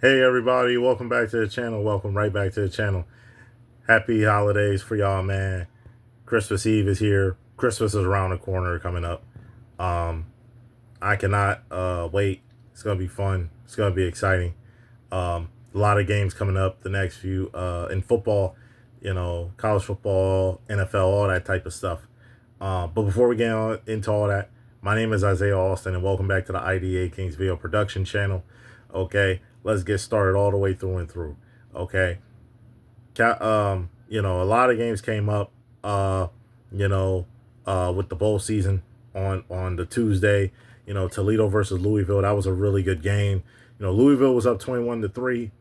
Hey everybody, welcome back to the channel. Welcome right back to the channel. Happy holidays for y'all, man. Christmas Eve is here. Christmas is around the corner coming up. Um, I cannot wait. It's gonna be fun. It's gonna be exciting. A lot of games coming up the next few in football, college football, NFL, all that type of stuff. But before we get into all that, my name is Isaiah Austin, and welcome back to the IDA Kings Video Production Channel. Okay, let's get started all the way through and through. Okay, a lot of games came up. With the bowl season on the Tuesday. Toledo versus Louisville. That was a really good game. Louisville was up 21-3.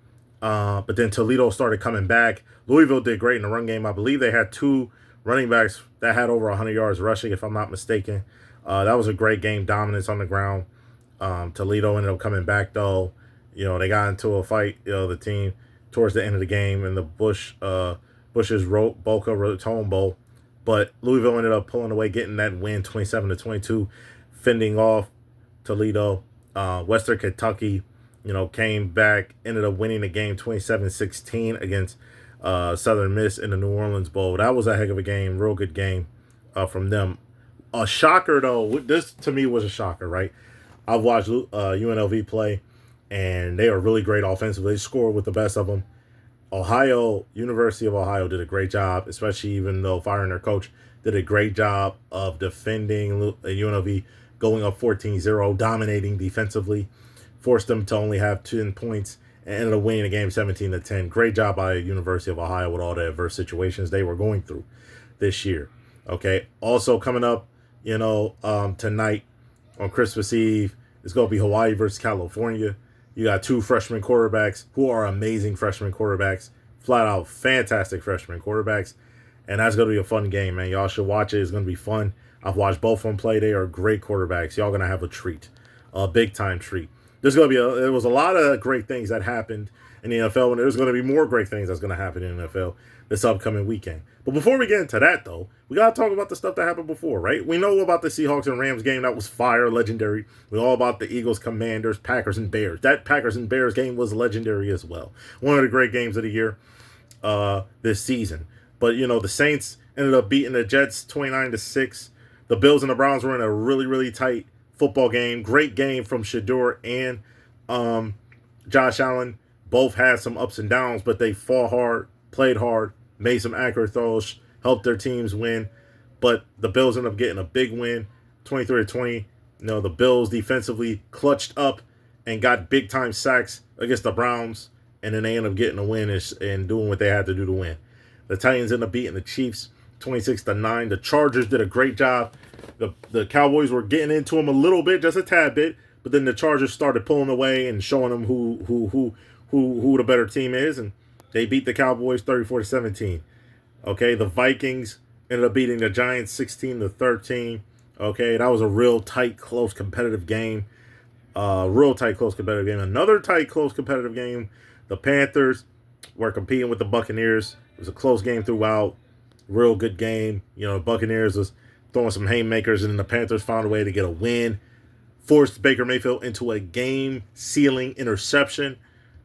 But then Toledo started coming back. Louisville did great in the run game. I believe they had two running backs that had over 100 yards rushing, if I'm not mistaken. That was a great game, dominance on the ground. Toledo ended up coming back, though. They got into a fight, the team, towards the end of the game in the Bush's Boca Raton Bowl. But Louisville ended up pulling away, getting that win 27-22, fending off Toledo. Western Kentucky came back, ended up winning the game 27-16 against Southern Miss in the New Orleans Bowl. That was a heck of a game, real good game from them. A shocker, though. This, to me, was a shocker, right? I've watched UNLV play, and they are really great offensively. They score with the best of them. University of Ohio did a great job, especially even though firing their coach, did a great job of defending UNLV, going up 14-0, dominating defensively, forced them to only have 10 points, and ended up winning the game 17-10. Great job by University of Ohio with all the adverse situations they were going through this year. Okay, also coming up, tonight on Christmas Eve, it's going to be Hawaii versus California. You got two freshman quarterbacks who are amazing freshman quarterbacks, flat out fantastic freshman quarterbacks. And that's going to be a fun game, man. Y'all should watch it. It's going to be fun. I've watched both of them play. They are great quarterbacks. Y'all going to have a treat, a big time treat. There's going to be there was a lot of great things that happened in the NFL, and there's going to be more great things that's going to happen in the NFL this upcoming weekend. But before we get into that, though, we got to talk about the stuff that happened before, right? We know about the Seahawks and Rams game. That was fire, legendary. We know about the Eagles, Commanders, Packers, and Bears. That Packers and Bears game was legendary as well. One of the great games of the year this season. But, the Saints ended up beating the Jets 29-6. The Bills and the Browns were in a really, really tight football game. Great game from Shador and Josh Allen. Both had some ups and downs, but they fought hard, played hard, made some accurate throws, helped their teams win. But the Bills ended up getting a big win, 23-20. The Bills defensively clutched up and got big-time sacks against the Browns, and then they ended up getting a win and doing what they had to do to win. The Titans ended up beating the Chiefs 26-9. The Chargers did a great job. The Cowboys were getting into them a little bit, just a tad bit, but then the Chargers started pulling away and showing them who the better team is, and they beat the Cowboys 34-17. Okay, the Vikings ended up beating the Giants 16-13. Okay, that was a real tight, close, competitive game. Real tight, close, competitive game. Another tight, close, competitive game. The Panthers were competing with the Buccaneers. It was a close game throughout. Real good game. The Buccaneers was throwing some haymakers, and then the Panthers found a way to get a win. Forced Baker Mayfield into a game-sealing interception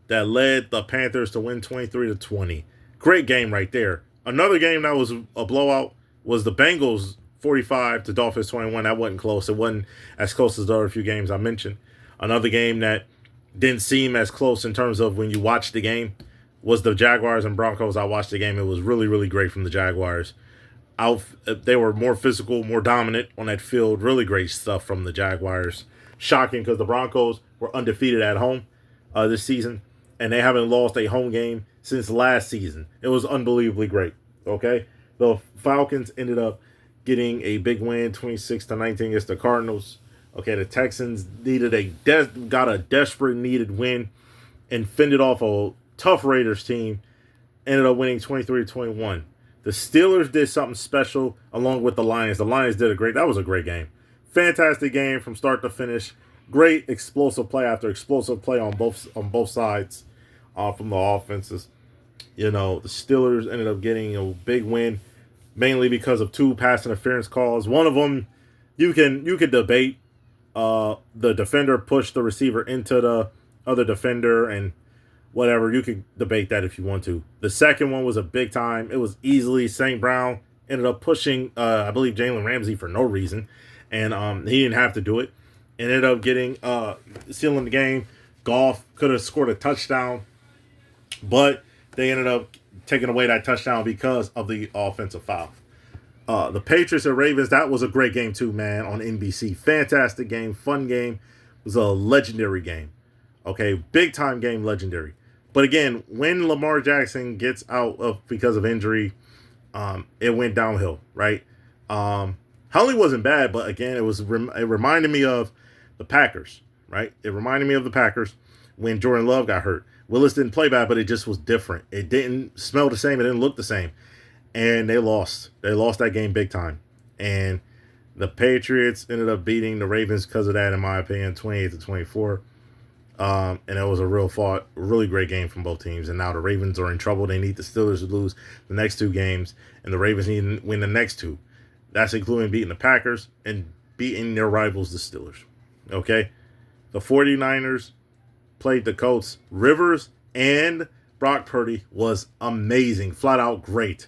that led the Panthers to win 23-20. Great game right there. Another game that was a blowout was the Bengals 45 to Dolphins 21. That wasn't close. It wasn't as close as the other few games I mentioned. Another game that didn't seem as close in terms of when you watched the game was the Jaguars and Broncos. I watched the game. It was really, really great from the Jaguars. They were more physical, more dominant on that field. Really great stuff from the Jaguars. Shocking because the Broncos were undefeated at home this season, and they haven't lost a home game since last season. It was unbelievably great. Okay, the Falcons ended up getting a big win, 26-19 against the Cardinals. Okay, the Texans got a desperate needed win and fended off a tough Raiders team. Ended up winning 23-21. The Steelers did something special along with the Lions. The Lions did that was a great game. Fantastic game from start to finish. Great explosive play after explosive play on both sides from the offenses. The Steelers ended up getting a big win, mainly because of two pass interference calls. One of them, you can debate. The defender pushed the receiver into the other defender, and whatever. You could debate that if you want to. The second one was a big time. It was easily St. Brown ended up pushing, I believe, Jalen Ramsey for no reason. And he didn't have to do it. And ended up getting, sealing the game. Goff could have scored a touchdown. But they ended up taking away that touchdown because of the offensive foul. The Patriots and Ravens, that was a great game too, man, on NBC. Fantastic game, fun game. It was a legendary game. Okay, big time game, legendary. But again, when Lamar Jackson gets out of because of injury, it went downhill, right? Huntley wasn't bad, but again, it reminded me of the Packers, right? It reminded me of the Packers when Jordan Love got hurt. Willis didn't play bad, but it just was different. It didn't smell the same. It didn't look the same. And they lost. They lost that game big time. And the Patriots ended up beating the Ravens because of that, in my opinion, 28-24. And it was a really great game from both teams. And now the Ravens are in trouble. They need the Steelers to lose the next two games, and the Ravens need to win the next two. That's including beating the Packers and beating their rivals, the Steelers. Okay? The 49ers played the Colts. Rivers and Brock Purdy was amazing. Flat out great.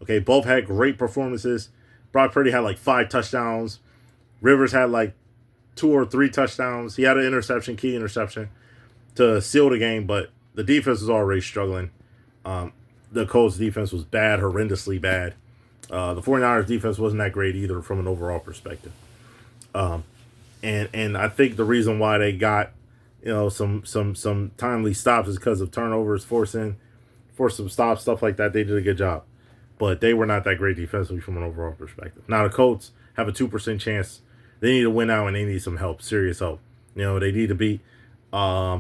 Okay, both had great performances. Brock Purdy had like 5 touchdowns. Rivers had like 2 or 3 touchdowns. He had an key interception to seal the game, but the defense was already struggling. The Colts defense was bad, horrendously bad. The 49ers defense wasn't that great either from an overall perspective. And I think the reason why they got, some timely stops is because of turnovers, force some stops, stuff like that. They did a good job. But they were not that great defensively from an overall perspective. Now the Colts have a 2% chance. They need to win out, and they need some help, serious help. They need to beat. I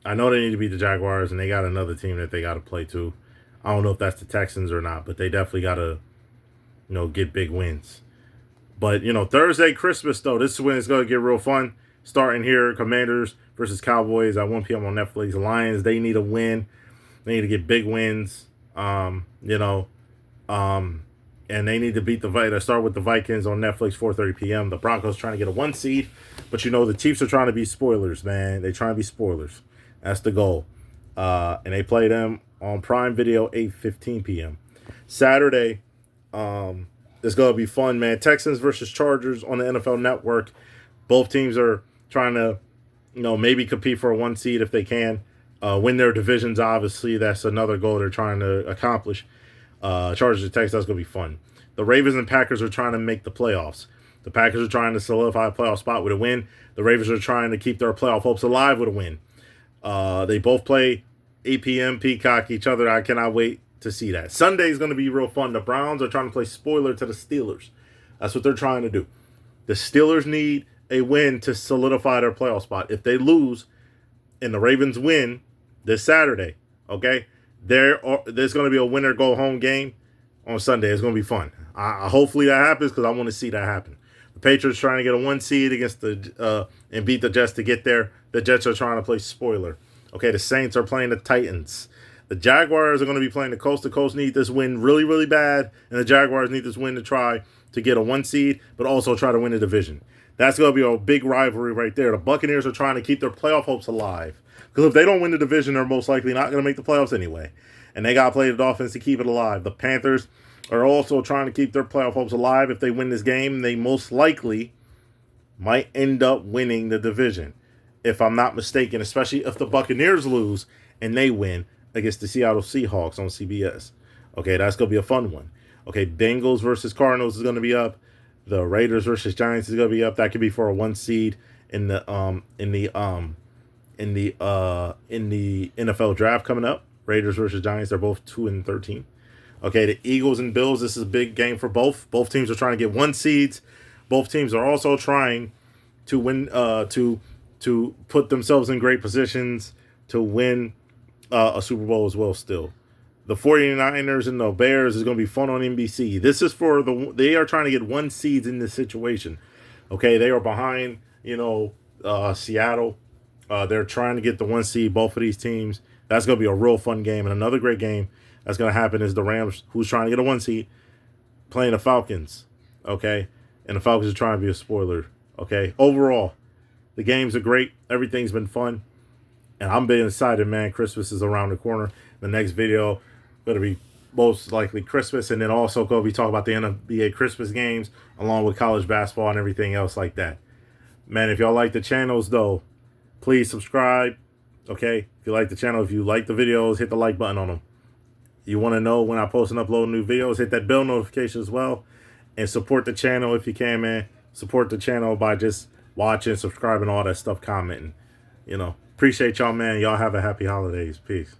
know they need to beat the Jaguars, and they got another team that they got to play too. I don't know if that's the Texans or not, but they definitely got to, get big wins. But Thursday, Christmas though, this is when it's gonna get real fun. Starting here, Commanders versus Cowboys at 1 p.m. on Netflix. Lions, they need a win. They need to get big wins. And they need to beat start with the Vikings on Netflix, 4:30 p.m. The Broncos trying to get a 1 seed, but the Chiefs are trying to be spoilers, man. They're trying to be spoilers. That's the goal. And they play them on Prime Video, 8:15 p.m. Saturday, it's going to be fun, man. Texans versus Chargers on the NFL Network. Both teams are trying to, maybe compete for a 1 seed if they can. Win their divisions, obviously. That's another goal they're trying to accomplish. Chargers and Texans, that's going to be fun. The Ravens and Packers are trying to make the playoffs. The Packers are trying to solidify a playoff spot with a win. The Ravens are trying to keep their playoff hopes alive with a win. They both play 8 p.m. Peacock each other. I cannot wait to see that. Sunday is going to be real fun. The Browns are trying to play spoiler to the Steelers. That's what they're trying to do. The Steelers need a win to solidify their playoff spot. If they lose and the Ravens win this Saturday, okay, there's going to be a winner-go-home game on Sunday. It's going to be fun. Hopefully that happens because I want to see that happen. The Patriots trying to get a 1 seed against and beat the Jets to get there. The Jets are trying to play spoiler. Okay, the Saints are playing the Titans. The Jaguars are going to be playing the Colts. The Colts need this win really, really bad, and the Jaguars need this win to try to get a 1 seed, but also try to win the division. That's going to be a big rivalry right there. The Buccaneers are trying to keep their playoff hopes alive. Because if they don't win the division, they're most likely not going to make the playoffs anyway. And they got to play the Dolphins to keep it alive. The Panthers are also trying to keep their playoff hopes alive. If they win this game, they most likely might end up winning the division. If I'm not mistaken, especially if the Buccaneers lose and they win against the Seattle Seahawks on CBS. Okay, that's going to be a fun one. Okay, Bengals versus Cardinals is going to be up. The Raiders versus Giants is going to be up. That could be for a 1 seed in the NFL draft coming up. Raiders versus Giants, they're both 2-13. Okay, the Eagles and Bills, this is a big game for both. Both teams are trying to get 1 seeds. Both teams are also trying to win, to put themselves in great positions to win a Super Bowl as well still. The 49ers and the Bears is going to be fun on NBC. This is they are trying to get 1 seeds in this situation. Okay, they are behind, Seattle. They're trying to get the 1 seed, both of these teams. That's going to be a real fun game. And another great game that's going to happen is the Rams, who's trying to get a 1 seed, playing the Falcons. Okay? And the Falcons are trying to be a spoiler. Okay? Overall, the games are great. Everything's been fun. And I'm being excited, man. Christmas is around the corner. The next video going to be most likely Christmas, and then also going to be talking about the NBA Christmas games along with college basketball and everything else like that. Man, if y'all like the channels, though, please subscribe. Okay? If you like the channel, if you like the videos, hit the like button on them. You want to know when I post and upload new videos, hit that bell notification as well. And support the channel if you can, man. Support the channel by just watching, subscribing, all that stuff, commenting. Appreciate y'all, man. Y'all have a happy holidays. Peace.